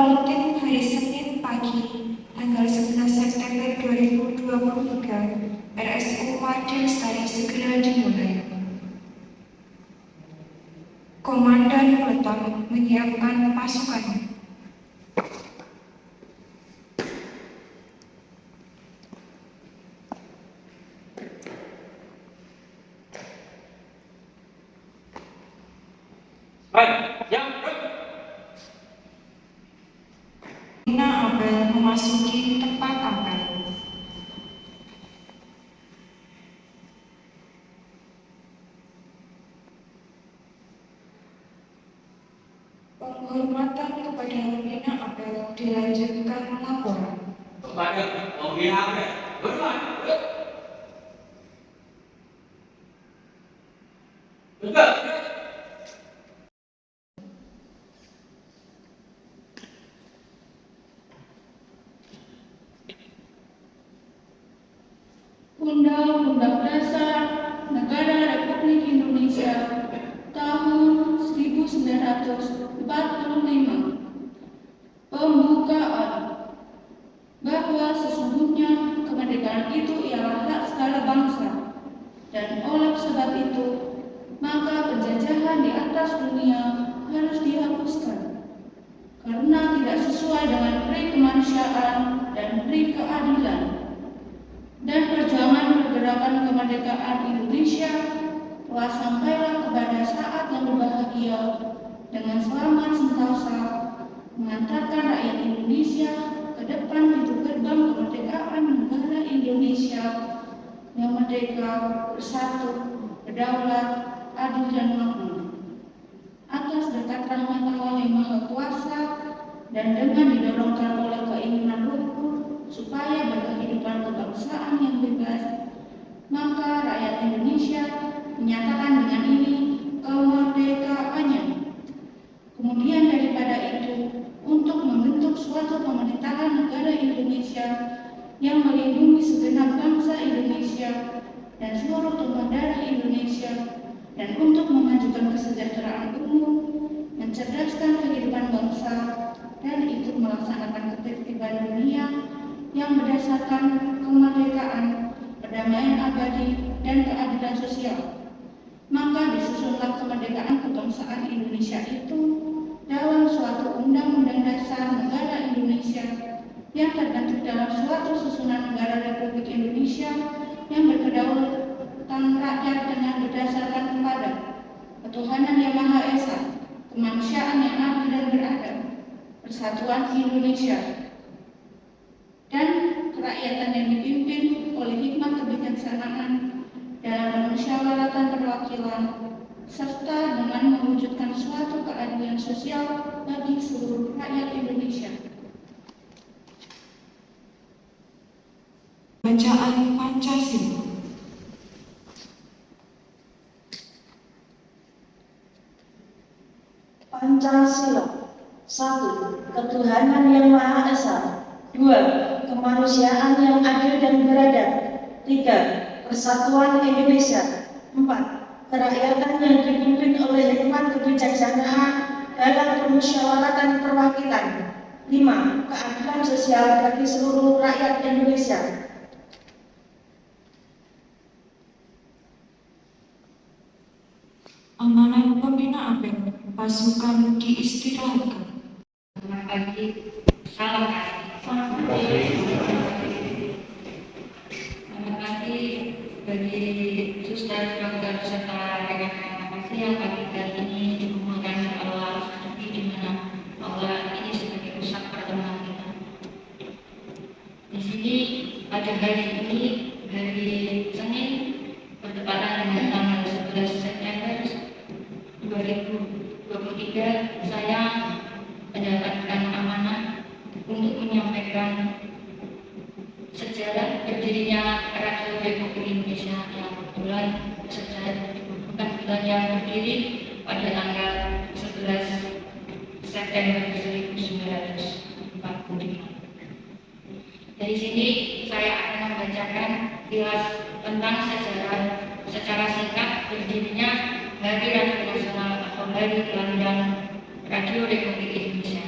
Rutin hari Senin pagi, tanggal 11 September 2023, RSU Mardin Lestari segera dimulai. Komandan Peleton menyiapkan pasukan. Bina apel memasuki tempat apel. Penghormatan kepada pembina apel dilanjutkan laporan. Kepada pembina apel, berhormat. Tegak. Undang-Undang Dasar Negara Republik Indonesia tahun 1945. Pembukaan bahwa sesungguhnya kemerdekaan itu ialah hak segala bangsa, dan oleh sebab itu maka penjajahan di atas dunia harus dihapuskan karena tidak sesuai dengan pri kemanusiaan dan pri keadilan. Dan perjuangan pergerakan kemerdekaan Indonesia telah sampailah kepada saat yang berbahagia dengan selamat sentosa mengantarkan rakyat Indonesia ke depan pintu gerbang kemerdekaan negara Indonesia yang merdeka, bersatu, berdaulat, adil dan makmur. Atas berkat rahmat Allah yang Maha Kuasa dan dengan didorongkan oleh keinginan luhur supaya berkehidupan kebangsaan yang bebas, maka rakyat Indonesia menyatakan dengan ini kemerdekaannya. Kemudian daripada itu, untuk membentuk suatu pemerintahan negara Indonesia yang melindungi segenap bangsa Indonesia dan seluruh tumpah darah Indonesia, dan untuk memajukan kesejahteraan umum, mencerdaskan kehidupan bangsa, dan itu melaksanakan ketertiban dunia yang berdasarkan kemerdekaan, perdamaian abadi, dan keadilan sosial. Maka disusunlah kemerdekaan kebangsaan Indonesia itu dalam suatu undang-undang dasar negara Indonesia yang terbentuk dalam suatu susunan negara Republik Indonesia yang berkedaulatan rakyat dengan berdasarkan kepada ketuhanan yang Maha Esa, kemanusiaan yang adil dan beradab, persatuan Indonesia, dan kerakyatan yang dipimpin oleh hikmat kebijaksanaan dalam permusyawaratan perwakilan, serta dengan mewujudkan suatu keadilan sosial bagi seluruh rakyat Indonesia. Bacaan Pancasila. Pancasila. 1. Ketuhanan yang Maha Esa. 2. Kemanusiaan yang adil dan beradab. 3. Persatuan Indonesia. 4. Kerakyatan yang dipimpin oleh hikmat kebijaksanaan dalam permusyawaratan perwakilan. 5. Keadilan sosial bagi seluruh rakyat Indonesia. Amanat pembina apel, pasukan diistirahatkan. Selamat pagi, salam kasih. Selamat pagi bagi suster, dokter, serta rekan-rekan fakultas yang pagi kali ini dikumpulkan Allah seperti di mana Allah ini sebagai pusat pertemuan kita. Di sini pada hari ini, hari Senin, bertepatan dengan tanggal 11 September 2023, saya mendapatkan amanat untuk menyampaikan sejarah berdirinya Radio Republik Indonesia yang kebetulan yang berdiri pada tanggal 11 September 1945. Dari sini saya akan membacakan kilas tentang sejarah secara singkat berdirinya Hari Radio Nasional atau Hari Kelahiran Radio Republik Indonesia.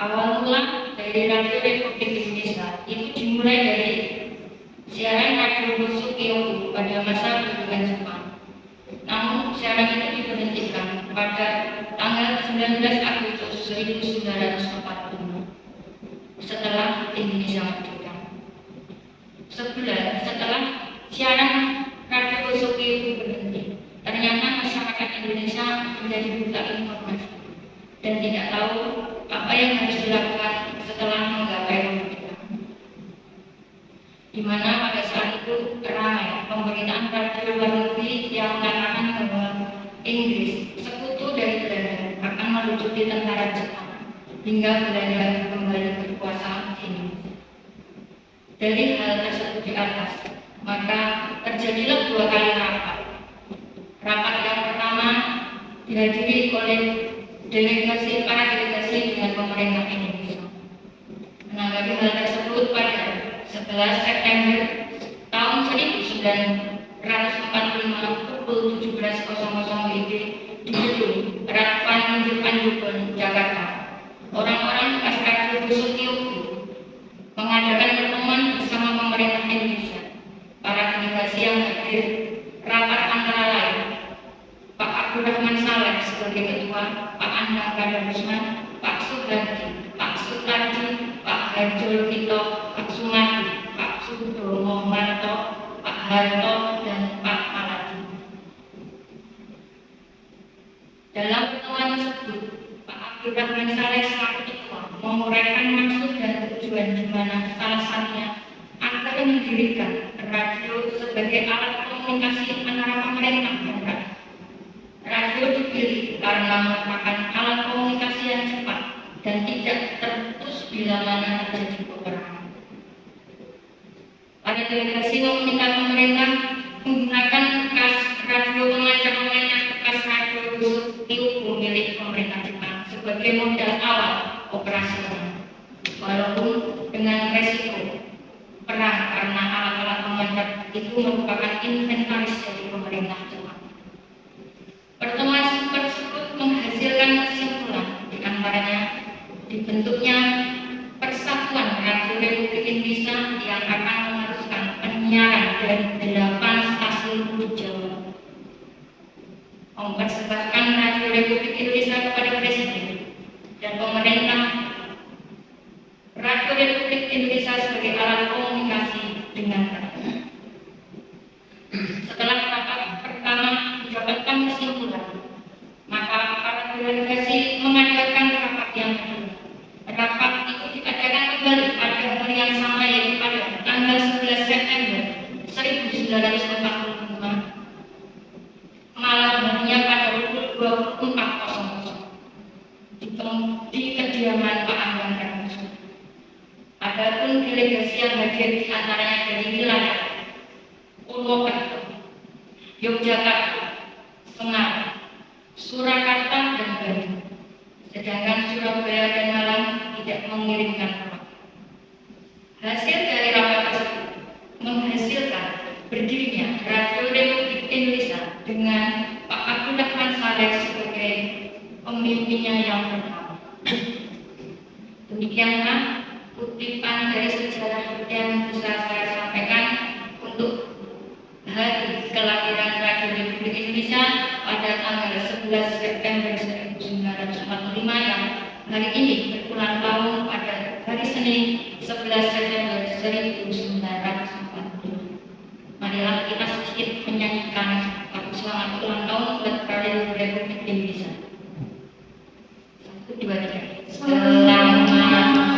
Awal mula dari Radio Republik Indonesia itu dimulai dari siaran Radio Bosu Kyoto pada masa pendudukan Jepang. Namun siaran itu diberhentikan pada tanggal 19 Agustus 1940 setelah Indonesia merdeka. Sebulan setelah siaran Radio Bosu Kyoto berhenti, ternyata masyarakat Indonesia menjadi buta informasi dan tidak tahu apa yang harus dilakukan setelah menggapai kemerdekaan. Di mana pada saat itu ramai pemberitaan radio luar negeri yang mengatakan bahwa Inggris, sekutu dari Belanda, akan melucuti tentara Jepang hingga Belanda kembali berkuasa di Indonesia. Dari hal tersebut di atas, maka terjadilah 2 kali rapat. Rapat yang pertama dihadiri oleh para delegasi dengan pemerintah Indonesia. Menanggapi hal tersebut pada 11 September tahun 1945 pukul 17.00 WIB di gedung Radvan Panjukun, Jakarta. Orang-orang bekas Radio Bosu Kyoto mengadakan pertemuan bersama pemerintah Indonesia. Para delegasi yang hadir rapat antara lain Pak Abdurrahman Saleh sebagai ketua, Pak Anang Kadarusman, Pak Suhardi, Pak Sutardi, Pak Harjo Kito, Pak Sumadi, Pak Sudomo Marto, Pak Harto, dan Pak Maladi. Dalam pertemuan tersebut, Pak Abdurrahman Saleh selaku ketua menguraikan maksud dan tujuan di mana salah satunya agar mendirikan radio sebagai alat komunikasi antara pemerintah dan rakyat. Radio dipilih karena merupakan alat komunikasi yang cepat dan tidak terputus bila mana terjadi peperangan. Para delegasi meminta pemerintah menggunakan bekas radio pemancar bekas radio Bosu Kyoto milik pemerintah Jepang sebagai modal awal operasional, walaupun dengan resiko perang karena alat-alat pemancar itu merupakan inventaris dari pemerintah Jepang. Pertemuan tersebut menghasilkan kesimpulan, di antaranya dibentuknya Persatuan Radio Republik Indonesia yang akan meneruskan penyiaran dari 8 stasiun di Jawa, mempersembahkan Radio Republik Indonesia kepada Presiden dan pemerintah. Radio Republik Indonesia sebagai alat komunikasi dengan rakyat. Setelah rapat pertama didapatkan kesimpulan, maka para delegasi mengadakan rapat yang kedua. Rapat itu diadakan kembali pada hari yang sama, yaitu pada tanggal 11 September 1945, malam harinya pada pukul 24.00 di kediaman Pak Anang Kadarusman. Adapun delegasi yang hadir di antaranya dari wilayah Purwokerto, Yogyakarta, Semarang, Surakarta, dan Bandung. Sedangkan Surabaya dan Malang tidak mengirimkan rapat. Hasil dari rapat tersebut menghasilkan berdirinya Radio Republik Indonesia dengan Pak Abdurrahman Saleh sebagai pemimpinnya yang pertama. Demikianlah kutipan dari sejarah yang bisa saya sampaikan untuk hari kelahiran Radio Republik Indonesia pada tanggal 11 September 1945 yang hari ini berulang tahun pada hari Senin 11 September 1940. Marilah kita sedikit menyanyikan lagu selamat ulang tahun buat Radio Republik Indonesia. 1, 2, 3. Selamat ulang tahun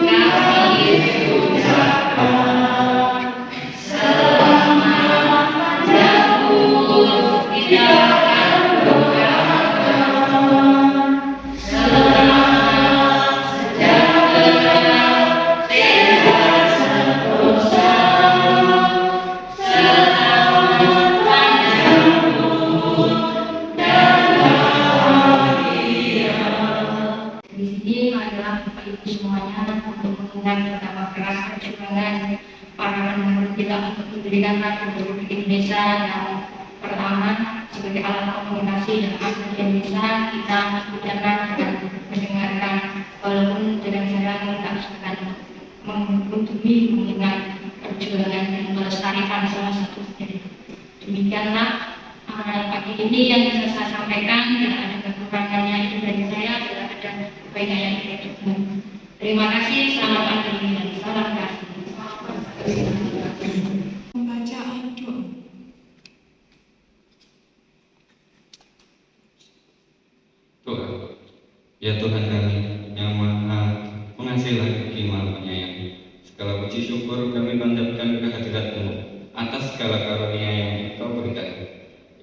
kami ucapkan. Selamat panjang umur kita akan doakan. Selamat sejahtera, sehat sentosa. Selamat panjang umur dan bahagia. Di sini adalah Bapak Ibu semuanya untuk mengingat betapa keras perjuangan para leluhur kita untuk mendirikan Radio Republik Indonesia yang pertama sebagai alat komunikasi dan akses Indonesia kita ucapkan dengan mendengarkan, walaupun dengan saya mengakseskan mengingat perjuangan dan melestarikan salah satu dari. Demikianlah pagi ini yang bisa saya sampaikan. Tidak ada kekurangannya, itu dari saya, tidak ada kebaikan yang untukmu. Terima kasih, selamat pagi dan salam kasih. Pembacaan doa. Doa. Ya Tuhan kami yang Maha Pengasih lagi Maha Penyayang, segala puji syukur kami panjatkan ke hadirat-Mu atas segala karunia yang Kau berikan.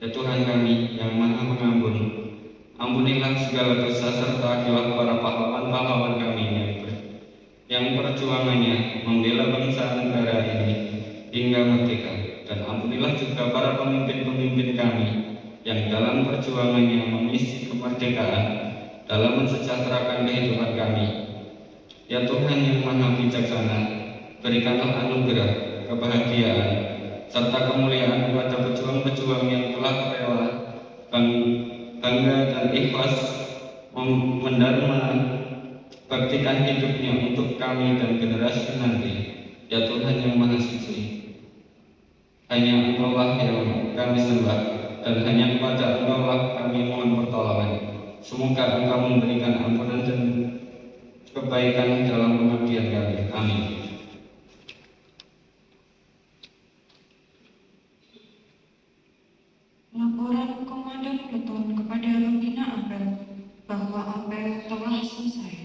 Ya Tuhan kami yang Maha Pengampun, ampunilah segala dosa serta khilaf para pahlawan-pahlawan kami yang perjuangannya membela bangsa negara ini hingga merdeka, dan ampunilah juga para pemimpin-pemimpin kami yang dalam perjuangannya mengisi kemerdekaan dalam mensejahterakan kehidupan kami. Ya Tuhan yang Maha Bijaksana, berikanlah anugerah, kebahagiaan, serta kemuliaan kepada pejuang-pejuang yang telah rela, bangga dan ikhlas mendarma baktikan hidupnya untuk kami dan generasi nanti. Ya Tuhan yang Maha Suci, hanya Engkau-lah yang kami sembah, dan hanya kepada Engkau-lah kami mohon pertolongan. Semoga Engkau memberikan ampunan dan kebaikan dalam pengabdian kami. Amin. Laporan Komandan Peleton kepada Pembina Apel bahwa apel telah selesai.